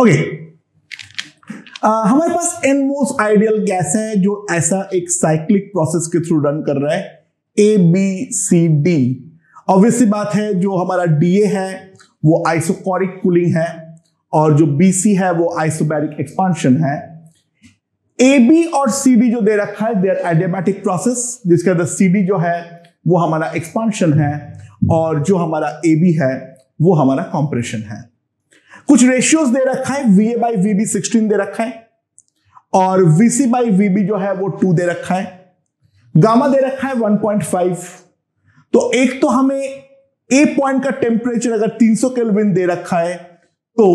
Okay, हमारे पास an most ideal gas है जो ऐसा एक साइक्लिक प्रोसेस के थ्रू रन कर रहा है, A B C D. Obviously बात है, जो हमारा डीए है वो आइसोकोरिक कूलिंग है और जो बीसी है वो आइसोबैरिक एक्सपांशन है। ए बी और सी डी जो दे रखा है, दे आर एडियाबैटिक प्रोसेस, जिसके अंदर सी डी जो है वो हमारा एक्सपांशन है और जो हमारा ए बी है वो हमारा कॉम्प्रेशन है। कुछ रेशियोज दे रखा है, वीए बाई वीबी 16 दे रखा है और वीसी बाई वीबी जो है वो 2 दे रखा है। गामा दे रखा है 1.5। तो एक तो हमें ए पॉइंट का टेम्परेचर अगर 300 केल्विन दे रखा है तो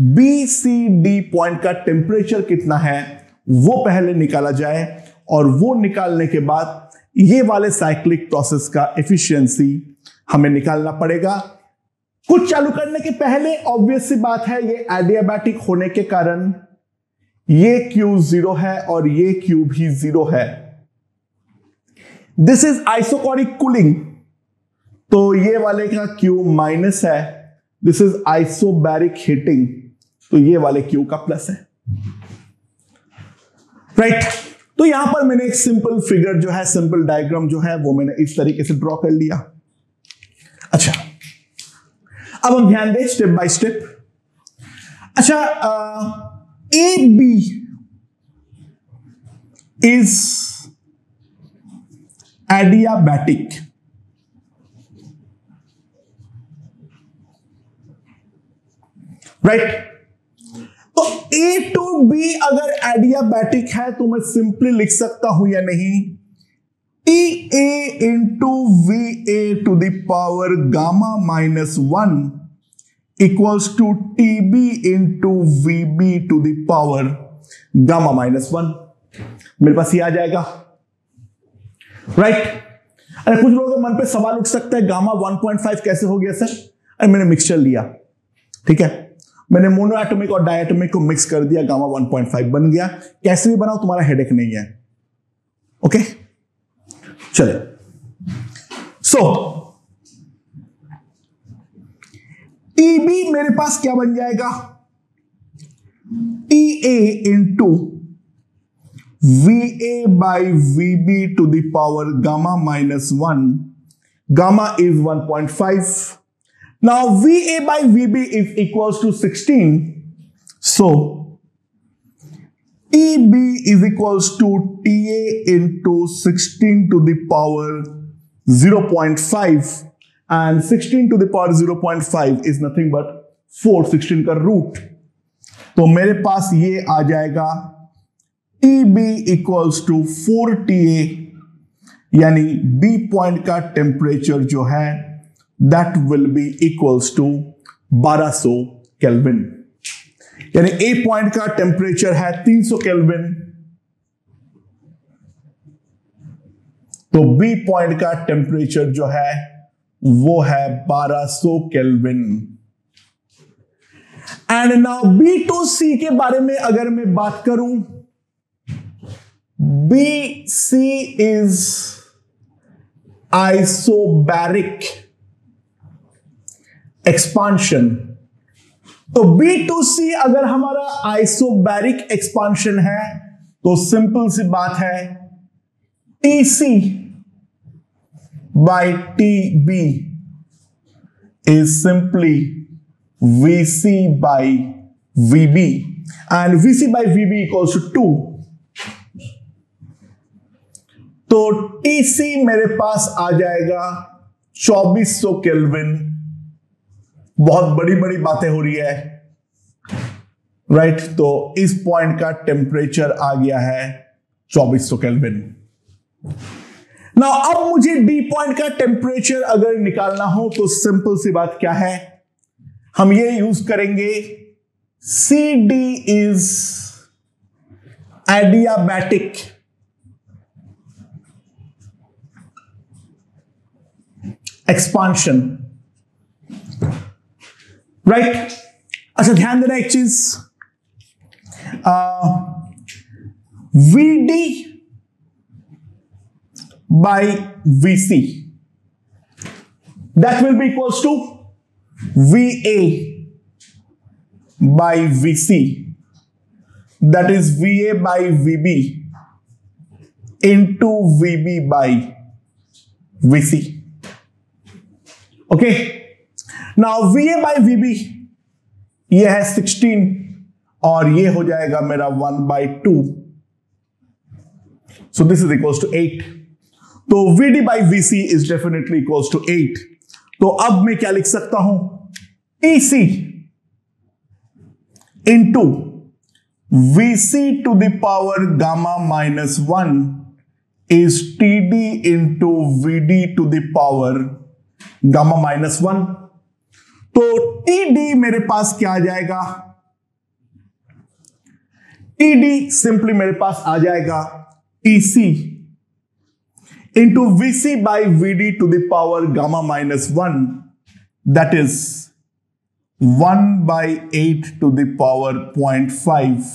बी सी डी पॉइंट का टेम्परेचर कितना है वो पहले निकाला जाए और वो निकालने के बाद ये वाले साइक्लिक प्रोसेस का एफिशिएंसी हमें निकालना पड़ेगा। कुछ चालू करने के पहले ऑब्वियस सी बात है, ये एडियाबैटिक होने के कारण ये Q 0 है और ये Q भी 0 है। दिस इज आइसोकोरिक कूलिंग, तो ये वाले का Q माइनस है। दिस इज आइसोबैरिक हीटिंग, तो ये वाले Q का प्लस है। राइट, तो यहां पर मैंने एक सिंपल फिगर जो है, सिंपल डायग्राम जो है वो मैंने इस तरीके से ड्रॉ कर लिया। अच्छा, अब हम ध्यान दें स्टेप बाय स्टेप। अच्छा, A B is adiabatic, right. तो ए टू बी अगर एडियाबैटिक है तो मैं सिंपली लिख सकता हूं या नहीं, T A into V A to the power gamma minus 1 equals to T B into V B to the power gamma minus 1। मेरे पास ये आ जाएगा, राइट। अरे कुछ लोगों के मन पे सवाल उठ सकता है, गामा 1.5 कैसे हो गया सर? अरे मैंने मिक्सचर लिया, ठीक है, मैंने मोनो एटॉमिक और डायटोमिक को मिक्स कर दिया, गामा 1.5 बन गया। कैसे भी बनाओ, तुम्हारा हेडेक नहीं है। ओके, चले। सो टीबी मेरे पास क्या बन जाएगा, T A into V A by V B to the power gamma minus 1। Gamma is 1.5। Now VA by VB is equals to 16. So TB is equals to TA into 16 to the power 0.5 and 16 to the power 0.5 is nothing but 4, 16 का root. तो मेरे पास ये आ जाएगा TB equals to 4TA, यानी B point का temperature जो है that will be equals to 1200 kelvin. यानी ए पॉइंट का टेम्परेचर है 300 केल्विन, तो बी पॉइंट का टेम्परेचर जो है वो है 1200 kelvin. And now B to C के बारे में अगर मैं बात करूं, B C is isobaric expansion. तो B2C अगर हमारा आइसोबैरिक एक्सपांशन है तो सिंपल सी बात है, TC by TB is simply VC by VB and VC by VB equals to 2। तो TC मेरे पास आ जाएगा 2400 केल्विन। बहुत बड़ी बड़ी बातें हो रही है, राइट। तो इस पॉइंट का टेम्परेचर आ गया है 2400 केल्विन। नाउ अब मुझे डी पॉइंट का टेम्परेचर अगर निकालना हो तो सिंपल सी बात क्या है, हम ये यूज करेंगे, C D is adiabatic expansion, right. अच्छा, ध्यान देना एक चीज, VD by VC that will be equals to VA by VC, that is VA by VB into VB by VC. Okay, now VA by VB ये है 16 और ये हो जाएगा मेरा 1/2, so this is equals to 8. तो VD by VC is definitely equals to 8. तो अब मैं क्या लिख सकता हूं, TC into VC to the power gamma minus 1 is TD into VD to the power gamma minus 1. तो TD मेरे पास क्या आ जाएगा, TD सिंपली मेरे पास आ जाएगा TC into VC by VD to the power gamma minus 1, that is 1/8 to the power 0.5,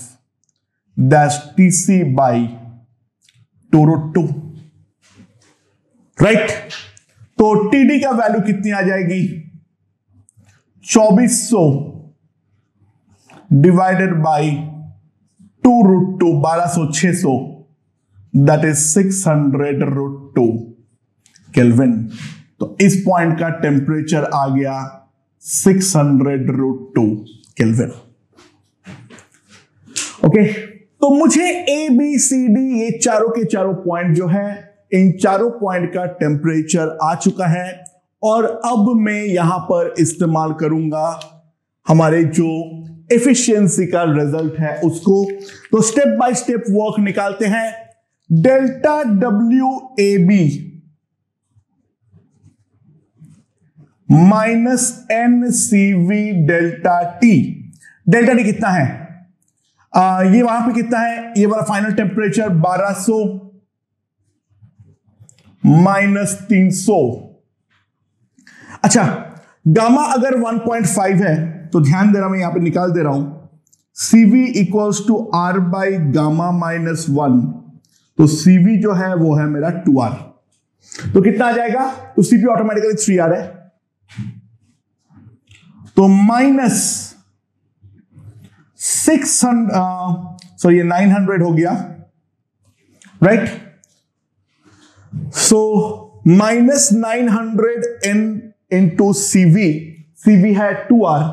that's TC by 2√2, right. तो TD का value कितनी आ जाएगी, 2400 divided by 2√2, 1200 600, that is 600√2 kelvin. तो इस पॉइंट का टेम्परेचर आ गया 600√2 केल्विन। ओके, तो मुझे ए बी सी डी ये चारों के चारों पॉइंट जो है, इन चारों पॉइंट का टेम्परेचर आ चुका है और अब मैं यहां पर इस्तेमाल करूंगा हमारे जो एफिशिएंसी का रिजल्ट है उसको। तो स्टेप बाय स्टेप वर्क निकालते हैं। Delta W A B minus N C V delta T. Delta T कितना है, ये वहां पे कितना है, ये वाला फाइनल टेम्परेचर 1200 माइनस 300। अच्छा, गामा अगर 1.5 है तो ध्यान दे रहा मैं यहां पे निकाल दे रहा हूं, CV equals to R by gamma minus 1। तो CV जो है वो है मेरा 2R। तो कितना आ जाएगा, तो CP ऑटोमेटिकली 3R है, तो माइनस 600, ये 900 हो गया, right. So minus 900 N into CV है 2R,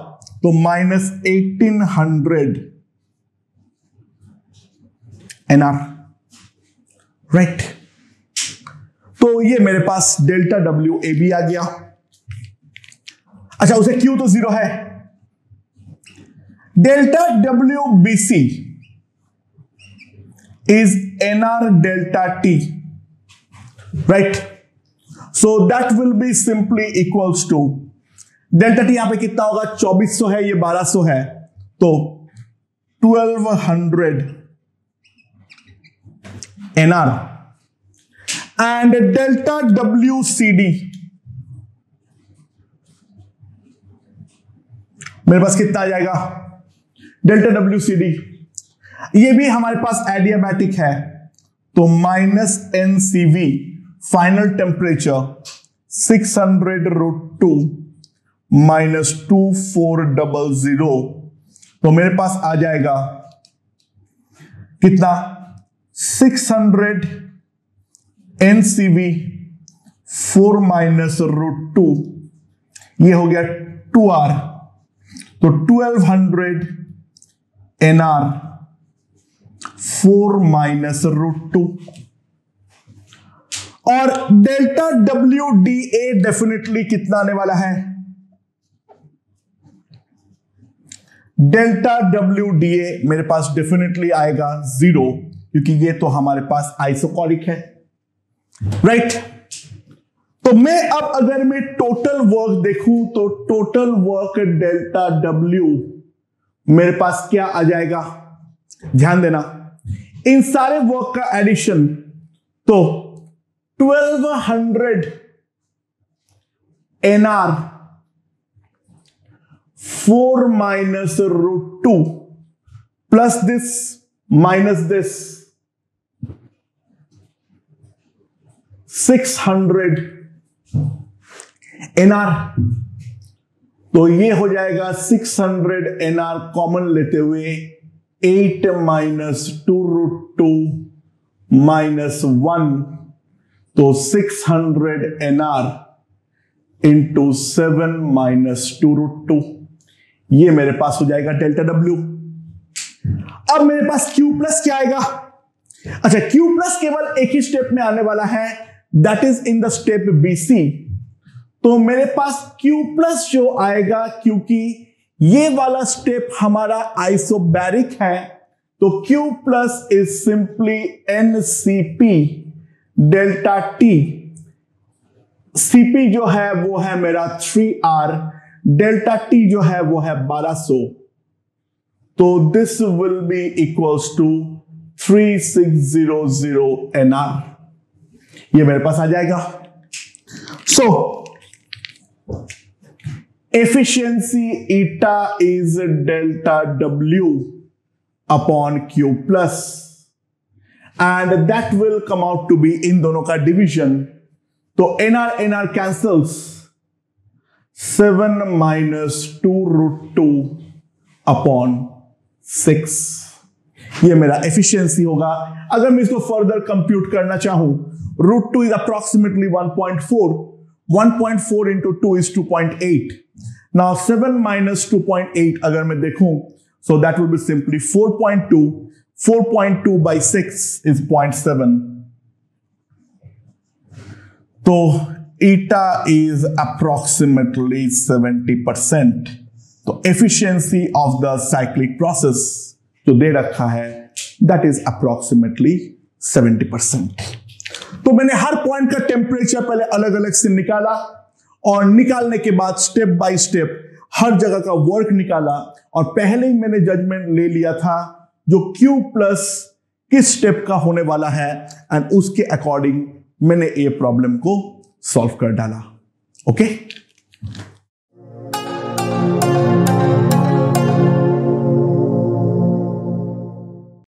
तो माइनस 1800 NR, राइट। तो ये मेरे पास डेल्टा डब्ल्यू ए बी आ गया। अच्छा, उसे Q तो 0 है। Delta W B C is NR delta T, right. So that will be simply equals to, delta T यहां पे कितना होगा, 2400 है, ये 1200 है, तो 1200 NR and delta W C D मेरे पास कितना आ जाएगा, डेल्टा डब्ल्यू सी डी ये भी हमारे पास एडियाबैटिक है, तो minus NCV final temperature 600√2 minus 2400, तो मेरे पास आ जाएगा कितना, 600 NCV 4 माइनस √2, ये हो गया 2R, तो 1200 NR 4 माइनस √2। और डेल्टा WDA डेफिनेटली कितना आने वाला है, डेल्टा WDA मेरे पास डेफिनेटली आएगा 0, क्योंकि ये तो हमारे पास आइसोकोरिक है, राइट। तो मैं अब अगर मैं टोटल वर्क देखूं तो टोटल वर्क डेल्टा W मेरे पास क्या आ जाएगा, ध्यान देना, इन सारे वर्क का एडिशन, तो 1200 NR 4 minus √2 plus this minus this 600 NR, तो ये हो जाएगा 600 NR कॉमन लेते हुए 8 माइनस 2√2 माइनस 1, तो 600 NR इंटू 7 माइनस 2√2, ये मेरे पास हो जाएगा डेल्टा W। अब मेरे पास Q प्लस क्या आएगा? अच्छा, Q प्लस केवल एक ही स्टेप में आने वाला है, that is in the step BC। तो मेरे पास Q प्लस जो आएगा, क्योंकि ये वाला स्टेप हमारा आइसोबैरिक है, तो Q plus is simply NCP delta T। CP जो है वो है मेरा 3R, डेल्टा T जो है वो है 1200, तो this will be equals to 3600 NR, ये मेरे पास आ जाएगा। सो efficiency eta is delta W upon Q plus, and that will come out to be इन दोनों का डिवीजन, तो NR कैंसल्स, 7 माइनस 2√2 अपॉन 6, ये मेरा एफिशिएंसी होगा। अगर मैं इसको फर्दर कंप्यूट करना चाहूं, √2 is approximately 1.4, 1.4 into 2 is 2.8. Now 7 minus 2.8 अगर मैं देखूं, so that will be simply 4.2. 4.2 by 6 is 0.7. तो eta is approximately 70%. तो efficiency of the cyclic process जो दे रखा है, that is approximately 70%. तो मैंने हर पॉइंट का टेम्परेचर पहले अलग अलग से निकाला, और निकालने के बाद स्टेप बाय स्टेप हर जगह का वर्क निकाला, और पहले ही मैंने जजमेंट ले लिया था जो Q प्लस किस स्टेप का होने वाला है, एंड उसके अकॉर्डिंग मैंने ये प्रॉब्लम को सॉल्व कर डाला। ओके।